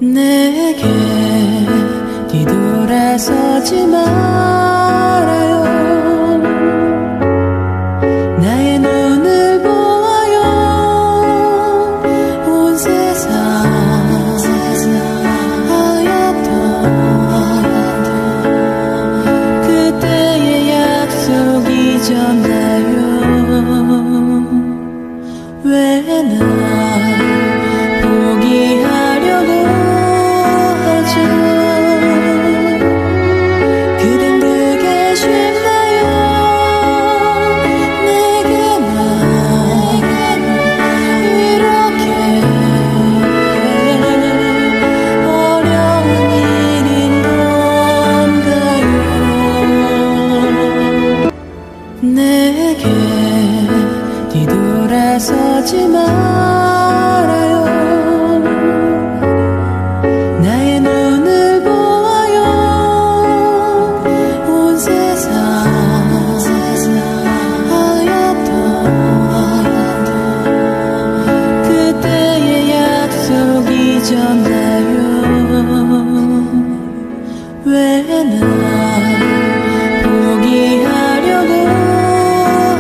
내게 뒤돌아서지 말아요. 나의 눈을 보아요. 온 세상 하얗던 그때의 약속 잊었나요? 왜 날 포기하려고 하죠? 그댄 그게 쉽나요? 내게만 이렇게 어려운 일인 건가요? 내게 뒤돌아서지 말아요. 나의 눈을 보아요. 온 세상 하얗던 그때의 약속 잊었나요? 왜 날 포기하려고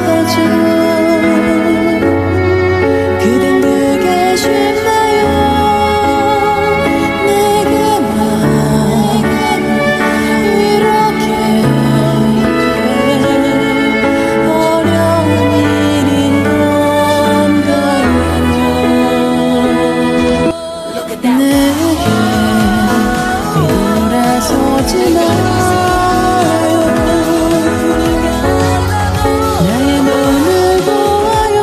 하죠? 그댄 그게 쉽나요? 내게만 이렇게 어려운 일인 건가요? 내게 뒤돌아서지 말아요. 나의 눈을 보아요.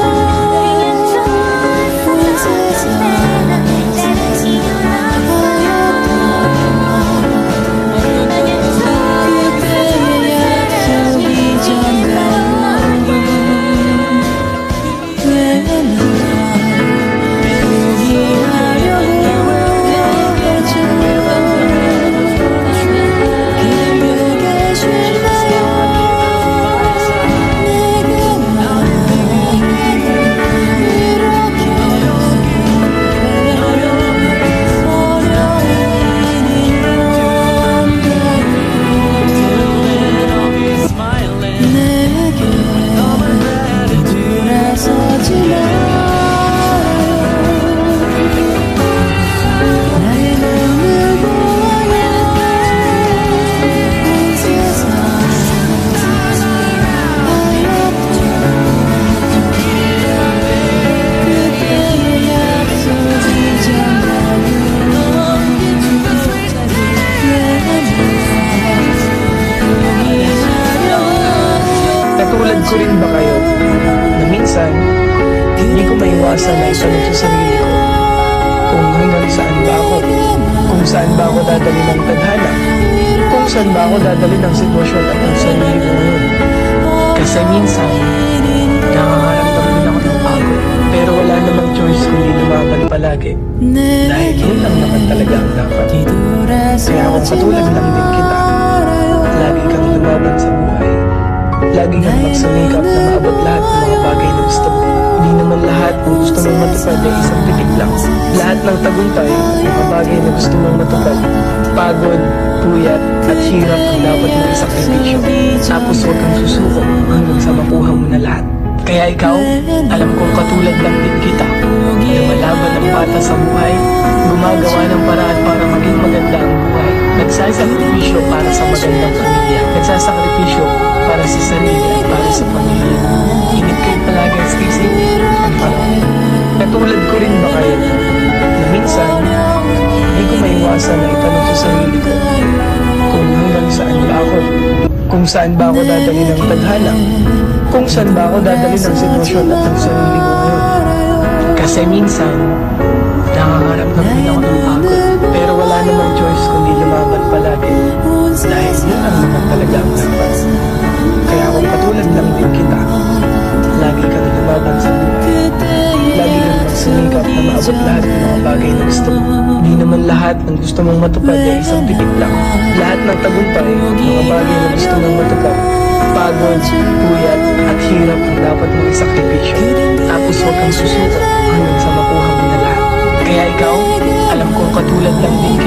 온 세상 그때의 약속 잊었나요? 왜 날 포기하려고 하죠? 그댄 그게 쉽나요? 내게만 이렇게 어려운 일인 건가요? 내게 뒤돌아서지 말아요. 나의 눈을 보아요. 온 세상 하얗던 그때의 약속 잊었나요? Katulad ko rin ba kayo na minsan hindi ko maiwasan na itanong sa sarili ko kung hanggang saan ba ako, kung saan ba ako dadali ng tadhana, kung saan ba ako dadali ng sitwasyon at ang sarili ko ngayon. Kasi minsan nakakaramdam din ako ng pagod, pero wala namang choice kundi lumaban palagi dahil yun lang naman talaga ang dapat. Kaya kung katulad lang din kita, lagi kang lumaban sa buhay. Lagi kang magsumikap na maabot lahat ng mga bagay na gusto mo. Hindi naman lahat ng gusto mong matupad ay isang titik lang. Lahat ng tagumpay, mga bagay na gusto mong matupad, pagod, puyat, at hirap ang dapat mong isakripisyo. Tapos huwag kang susuko hanggang sa makuha mo na lahat. Kaya ikaw, alam kong katulad lang din kita, lumalaban ng bata sa buhay, gumagawa ng paraan para maging maganda ang buhay, nagsasakripisyo para sa magandang pamilya, nagsasakripisyo para sa sarili at para sa pamilya. Ingat kayo palagi at stay safe and parang. Katulad ko rin ba kayo na minsan hindi ko maiwasan na itanong sa sarili ko kung hanggang saan ba ako, kung saan ba ako dadali ng tadhana, kung saan ba ako dadali ng sitwasyon at ang sarili ko ngayon. Kasi minsan nakakaramdam din ako ng pagod, pero wala namang choice kundi lumaban palagi dahil yun ang naman talaga ang dapat. Kaya kung katulad lang din kita, lagi kang lumaban sa buhay, lagi kang magsumikap na maabot lahat ng mga bagay na gusto mo. Hindi naman lahat ng gusto mong matupad ay isang titik lang. Lahat ng tagumpay, mga bagay na gusto mong matupad, pagod, puyat, at hirap ang dapat mong isakripisyo. Tapos huwag kang susuko hanggang sa makuha mo na lahat. Kaya ikaw, alam kong katulad lang din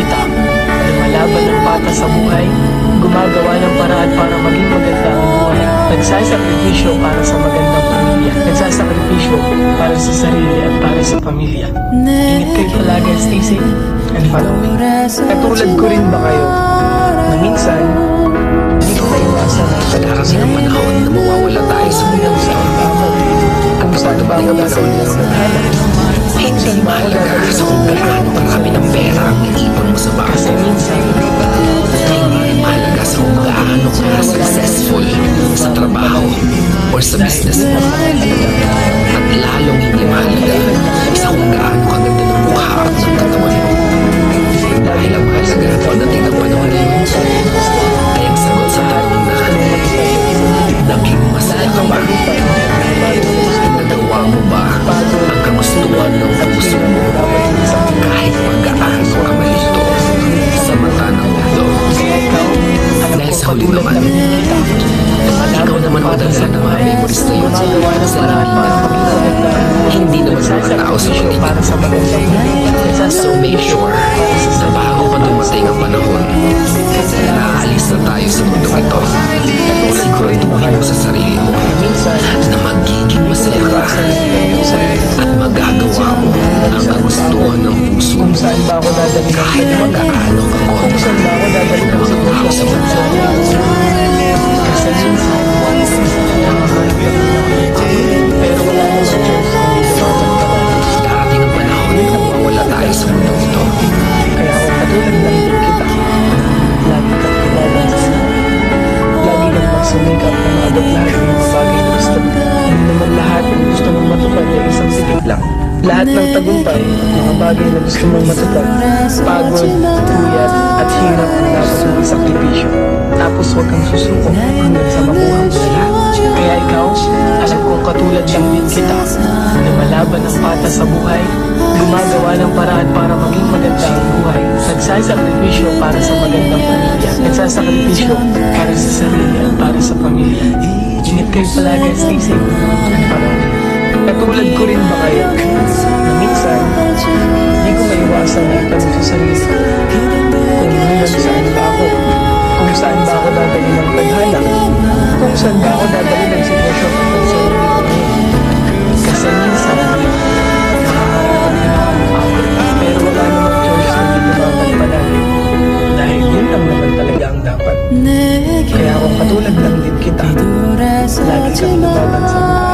paraan para maging maganda ang buhay. Nagsasakripisyo para sa magandang pamilya. Nagsasakripisyo para sa sarili at para sa pamilya. Ingat kayo palagi, stay safe, and follow me. Katulad ko rin ba kayo na minsan, hindi ko maiwasan na Darating ang panahon na mawawala tayo sa mundo ito. kung saan ba ako dadalhin ng tadhana. Hindi mahalaga sa kung gaano karami ng pera ang iipon mo sa Kasi bangko. minsan, Hindi mahalaga sa kung gaano ka successful sa trabaho o sa business mo. At lalong hindi mahalaga sa kung gaano kaganda ng mukha at ng katawan mo. Dahil ang mahalaga pagdating ng panahon na yun ay ang sagot sa tanong na naging masaya ka ba? Nagawa mo ba ang kagustuhan ng puso mo kahit pagkaano ka malito sa mata ng mundo? Dahil sa huli naman, ikaw naman madala ng mga memories na yun sa limitan. Hindi naman sa mga tao sa paligid. So make sure na bago pa dumating ang panahon na aalis na tayo sa mundo ito, siguraduhin mo sa sarili mo na magiging masaya ka at magagawa mo ang kagustuhan ng puso kung saan ba ako dadalhin ng kahit tadhana. magkaano ka Kung saan ba ako dadalhin ng tao sa sitwasyon. mundo. Kasi minsan, nakakarap lang ako. Pero wala nang choice kung hindi lumabas. Darating ang panahon na mawawala tayo sa mundo ito. Kaya ako katulad lang din kita. Lagi kang lumaban sa buhay. Lagi kang magsumikap na maabot lahat ng mga bagay na gusto mo. Hindi naman lahat ng gusto mong matupad ay isang titik lang. Lahat ng tagumpay at mga bagay na gusto mong matupad, pagod, puyat, at hirap ang dapat mong isakripisyo. Tapos huwag kang susuko hanggang sa makuha mo na lahat. Kaya ikaw, alam kong katulad lang din kita, na malaban ang pata sa buhay, gumagawa ng paraan para maging maganda ang buhay, nagsasakripisyo para sa magandang pamilya, nagsasakripisyo para sa sarili at para sa pamilya. Ingat kayo palagi, stay safe, and follow me. Katulad ko rin ba kayo na minsan, hindi ko maiwasan na itanong sa sarili ko kung hanggang saan ba ako, kung saan ba ako dadalhin ng tadhana, kung saan ba ako dadalhin ng sitwasyon at ng sarili ko ngayon. Kasi minsan, nakakarap din ako ng pagod, pero wala namang choice na hindi lumaban palagi. Dahil yun lang naman talaga ang dapat. Kaya kung katulad lang din kita, lagi kang lumaban sa buhay.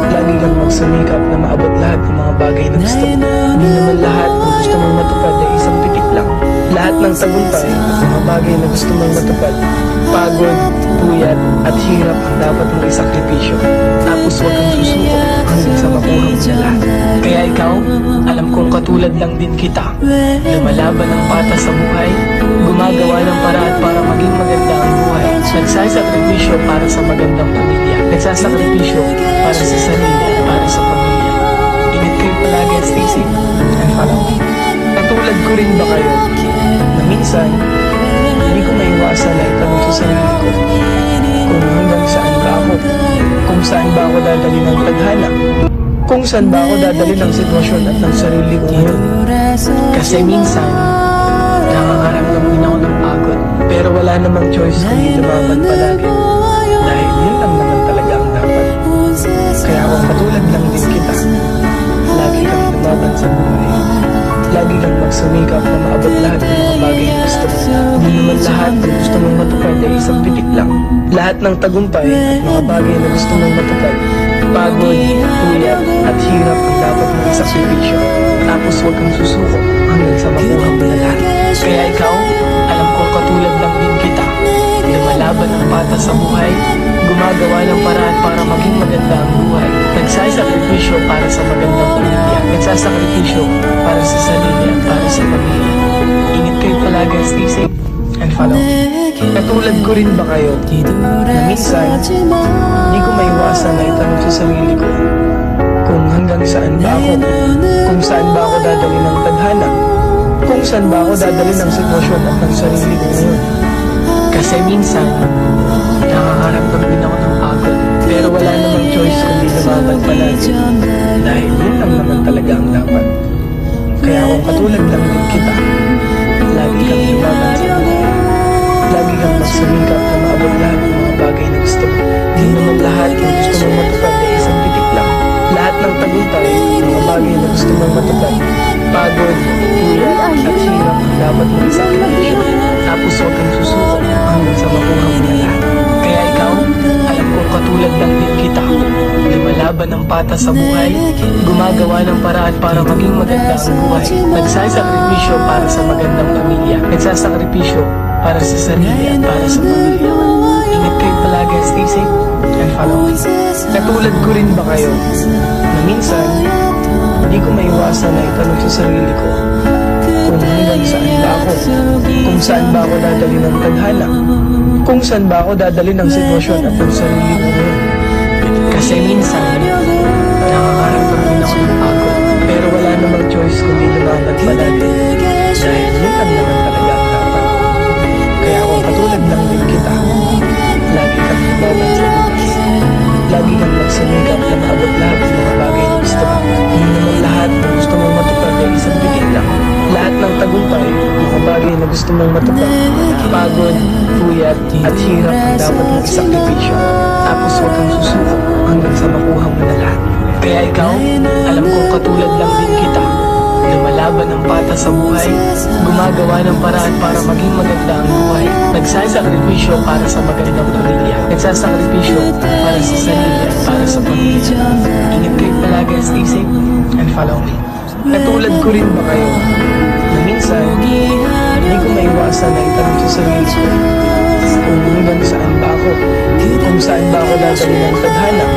Lagi kang magsumikap na maabot lahat ng mga bagay na gusto mo. Hindi naman lahat ng gusto mong matupad ay isang titik lang. Lahat ng tagumpay at mga bagay na gusto mong matupad, pagod, puyat, at hirap ang dapat mong isakripisyo. Tapos huwag kang susuko hanggang sa makuha mo na lahat. Kaya ikaw, alam kong katulad lang din kita, lumalaban ng pata sa buhay, gumagawa ng paraan para maging maganda ang buhay, nagsasakripisyo para sa magandang pamilya, nagsasakripisyo para sa sarili at para sa pamilya. Ingat kayo palagi at stay safe, and follow me. Katulad ko rin ba kayo na minsan, hindi ko maiwasan na itanong sa sarili ko kung hanggang saan ba ako, kung saan ba ako dadalhin ng tadhana, kung saan ba ako dadalhin ng sitwasyon at ng sarili ko ngayon. Kasi minsan, nakakaramdam din ako ng pagod, pero wala namang choice kundi lumaban palagi. Dahil yun lang naman talaga ang dapat. Kaya kung katulad lang din kita, lagi kang lumaban sa buhay. Lagi kang magsumikap na maabot lahat ng mga bagay na gusto mo. Hindi naman lahat ng gusto mong matupad ay isang titik lang. Lahat ng tagumpay at mga bagay na gusto mong matupad, pagod, puyat, at hirap ang dapat mong isakripisyo. Tapos huwag kang susuko hanggang sa makuha mo na lahat. Kaya ikaw, alam kong katulad lang din kita, lumalaban ang pata sa buhay, gumagawa ng paraan para maging maganda ang buhay, nagsasakripisyo para sa magandang pamilya, nagsasakripisyo para sa sarili at para sa pamilya. Ingat kayo palagi, stay safe, and follow me. Katulad ko rin ba kayo na minsan, hindi ko maiwasan na itanong sa sarili ko kung hanggang saan ba ako, kung saan ba ako dadalhin ng tadhana, kung saan ba ako dadalhin ng sitwasyon at ng sarili ko ngayon. Kasi minsan, nakakaramdam din ako ng pagod, pero wala namang choice kundi lumaban palagi. Dahil yun lang naman talaga ang dapat. Kaya kung katulad lang din kita, lagi kang lumaban sa buhay. Lagi kang magsumikap na maabot tagumpay at mga bagay na gusto mong matupad. Pagod, puyat, at hirap ang dapat mong isakripisyo. Tapos huwag kang susuko hanggang sa makuha mo na lahat. Kaya ikaw, alam kong katulad lang din kita. Lumalaban ng patas sa buhay, gumagawa ng paraan para maging maganda ang buhay. Nagsasakripisyo para sa magandang pamilya. Nagsasakripisyo para sa sarili at para sa pamilya. Ingat kayo palagi, stay safe, and follow me. Katulad ko rin ba kayo na minsan, hindi ko maiwasan na itanong sa sarili ko kung hanggang saan ba ako, kung saan ba ako dadali ng tadhana, kung saan ba ako dadali ng sitwasyon at ng sarili ko ngayon. Kasi minsan, nakakaramdam din ako ng pagod, pero wala namang choice kundi lumaban palagi. Dahil yun ang naman talaga ang dapat. Kaya kung katulad lang din kita, lagi kang lumaban sa buhay. Lagi kang magsimikap na maabot lahat ng mga bagay na gusto mo. Hindi naman lahat na gusto mong matupad ay isang bigay lang. Lahat ng tagumpay, mga bagay na gusto mong matupad, pagod, puyat, at hirap ang dapat mong isakripisyo. Tapos huwag kang susuko hanggang sa makuha mo na lahat. Kaya ikaw, alam kong katulad lang din kita. Lumalaban ng patas sa buhay, gumagawa ng paraan para maging maganda ang buhay. Nagsasakripisyo para sa magandang pamilya. Nagsasakripisyo para sa sarili at para sa pamilya. Ingat kayo palagi, stay safe, and follow me. Katulad ko rin ba kayo na minsan, hindi ko maiwasan na itanong sa sarili ko kung hanggang saan ba ako, kung saan ba ako dadali ng tadhana,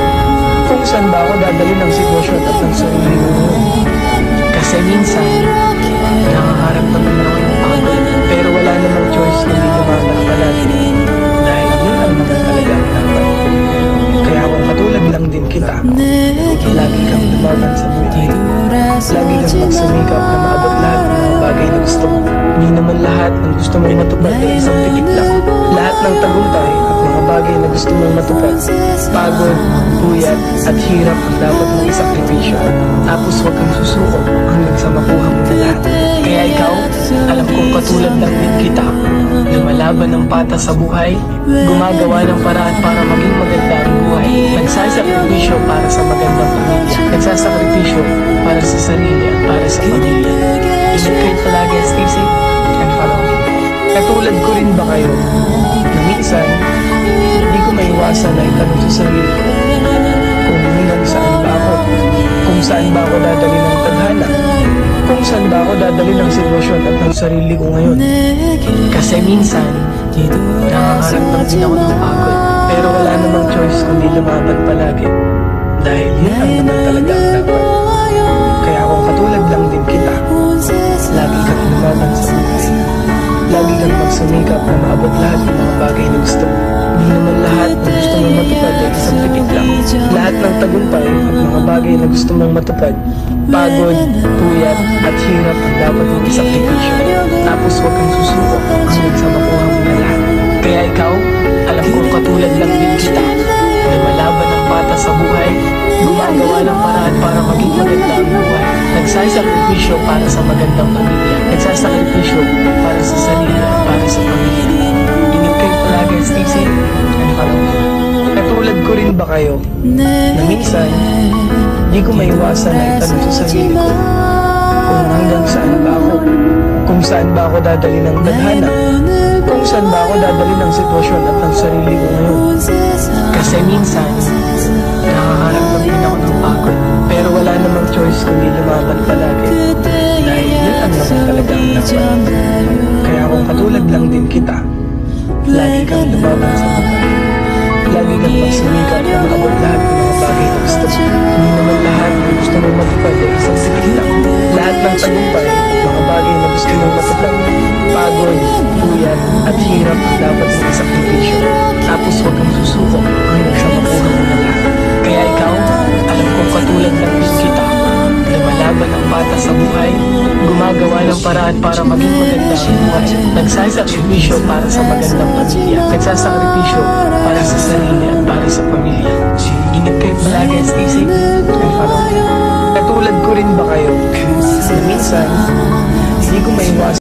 kung saan ba ako dadali ng sitwasyon at ng sarili ko ngayon. Kasi minsan, nakakaramdam din ako ng pagod, pero wala namang choice kundi lumaban palagi. Dahil yun ang naman talaga ang dapat. Kaya kung katulad lang din kita, lagi kang lumaban sa buhay. Lagi kang magsumikap na maabot lahat ng mga bagay na gusto mo. Hindi naman lahat ng gusto mong matupad ay isang pitik lang. Lahat ng tagumpay at mga bagay na gusto mong matupad, pagod, puyat, at hirap ang dapat mong isakripisyo. Tapos huwag kang susuko hanggang sa makuha mo na lahat. Kaya ikaw, alam kong katulad lang din kita. Lumalaban ng patas sa buhay, gumagawa ng paraan para maging maganda ang buhay. Nagsasakripisyo para sa magandang pamilya. Nagsasakripisyo para sa sarili at para sa pamilya. Ingat kayo palagi, stay safe, and follow me. Katulad ko rin ba kayo na minsan, hindi ko maiwasan na itanong sa sarili ko kung hanggang saan ba ako, kung saan ba ako dadali ng tadhana, kung saan ba ako dadali ng sitwasyon at ng sarili ko ngayon. Kasi minsan, nakakaramdam din ako ng pagod, pero wala namang choice kundi lumaban palagi. Dahil yun ang naman talaga ang dapat. Kaya kung katulad lang din kita, lagi kang lumaban sa buhay. Lagi kang magsumikap na maabot lahat ng mga bagay na gusto mo. Hindi naman lahat na gusto mong matupad ay isang pitik lang. Lahat ng tagumpay at mga bagay na gusto mong matupad, pagod, puyat, at hirap ang dapat mong isakripisyo. Tapos huwag kang susuko hanggang sa makuha mo na lahat. Kaya ikaw, alam kong katulad lang din kita. Lumalaban ng patas sa buhay, gumagawa ng paraan para maging maganda ang buhay. Nagsasakripisyo para sa magandang pamilya. Nagsasakripisyo para sa sarili at para sa pamilya. Ingat kayo palagi, stay safe, and follow me. Katulad ko rin ba kayo na minsan, hindi ko maiwasan na itanong sa sarili ko kung hanggang saan ba ako, kung saan ba ako dadali ng tadhana, kung saan ba ako dadali ng sitwasyon at ng sarili ko ngayon. Kasi minsan, nakakaramdam din ako ng pagod, pero wala namang choice kundi lumaban palagi. Dahil yun ang naman talaga ang dapat. Kaya kung katulad lang din kita, lagi kang lumaban sa buhay. Lagi kang magsumikap na maabot lahat ng mga bagay na gusto mo. Hindi naman lahat na gusto mong matupad ay isang sitik lang. Lahat ng tagumpay at mga bagay na gusto mong matupad, pagod, puyat, at hirap ang dapat mong isakripisyo. Tapos huwag kang susuko hanggang sa makuha mo na lahat. Kaya ikaw, alam kong katulad lang din kita. Lumalaban ng patas sa buhay, gumagawa ng paraan para maging maganda ang buhay. Nagsasakripisyo para sa magandang pamilya. Nagsasakripisyo para sa sarili at para sa pamilya. Ingat kayo palagi, stay safe, and follow me. Katulad ko rin ba kayo na minsan, hindi ko maiwasan